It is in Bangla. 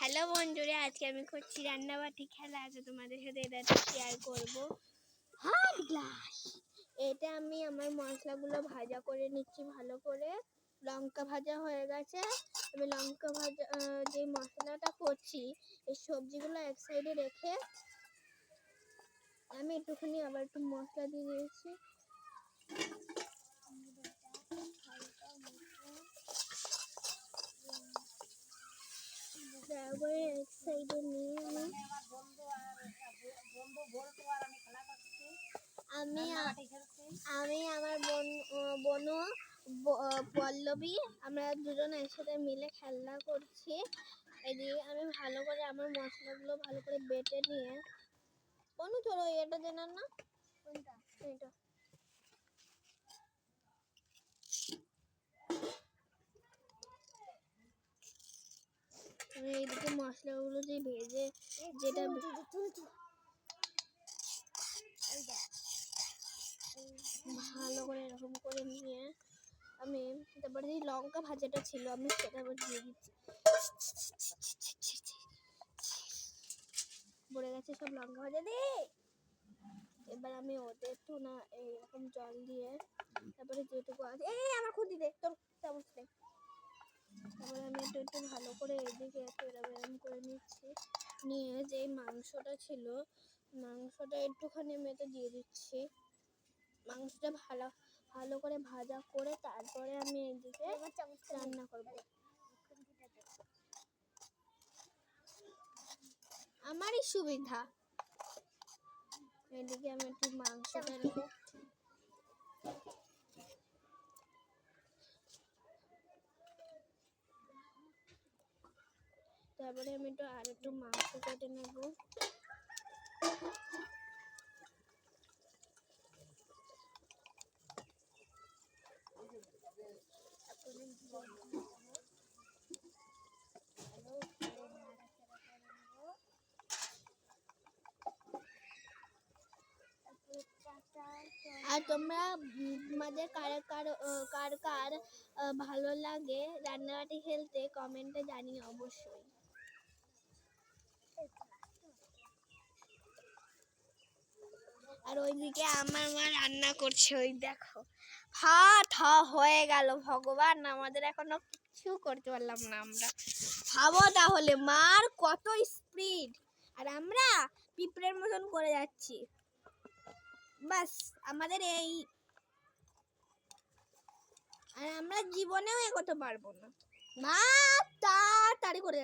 হ্যালো বন্ধুরা, আজকে আমি করছি রান্নাবাটি খেলা। আছে তোমাদের সাথে এটা শেয়ার করবো। হাত গ্লাস এটা আমি আমার মশলাগুলো ভাজা করে নিচ্ছি ভালো করে। লঙ্কা ভাজা হয়ে গেছে। আমি লঙ্কা ভাজা যে মশলাটা করছি এই সবজিগুলো এক সাইডে রেখে আমি একটুখানি আবার একটু মশলা দিয়ে দিয়েছি। তারপরে এক সাইডে নিয়ে আমি আমার বোন পল্লবী আমরা দুজন একসাথে মিলে খেলা করছি। এদিকে আমি ভালো করে আমার মশলাগুলো ভালো করে বেটে নিয়ে কোন চলো এটা জানার না কোনটা এটা আমি এইদিকে মশলাগুলো যে ভেজে যেটা ভালো করে এরকম করে নিয়ে আমি তারপরে যে লঙ্কা ভাজাটা ছিল আমি সেটা আবার দিয়ে দিচ্ছি। পড়ে গেছে সব লঙ্কা ভাজা দিয়ে। এবার আমি ওদের একটু না এইরকম জল দিয়ে তারপরে যেটুকু আছে আমার খুঁটি দে তোর চামচ দে। তারপরে আমি একটু ভালো করে এদিকে একটু এরকম করে নিচ্ছি। নিয়ে যে মাংসটা ছিল মাংসটা একটুখানি আমি এটা দিয়ে দিচ্ছি। মাংসটা ভালো করে ভাজা করে তারপরে আমি এদিকে রান্না করব। আমারই সুবিধা। এদিকে আমি একটু মাংসটা নেবো। তারপরে আমি একটু মাংস কেটে নেব। আর তোমরা তোমাদের কার ভালো লাগে রান্নাবাটি খেলতে কমেন্টে জানিও অবশ্যই। আর ওইদিকে আমার মা রান্না করছে, ওই দেখো ভাত হয়ে গেল। ভগবান, আমাদের এখনো কিছু করতে পারলাম না আমরা। ভাবো তাহলে মার কত স্পিড আর আমরা পিঁপড়ের মতন করে যাচ্ছি। বাস আমাদের এই, আর আমরা জীবনেও এগোতে পারবো না। মা তাড়াতাড়ি করে যাচ্ছে।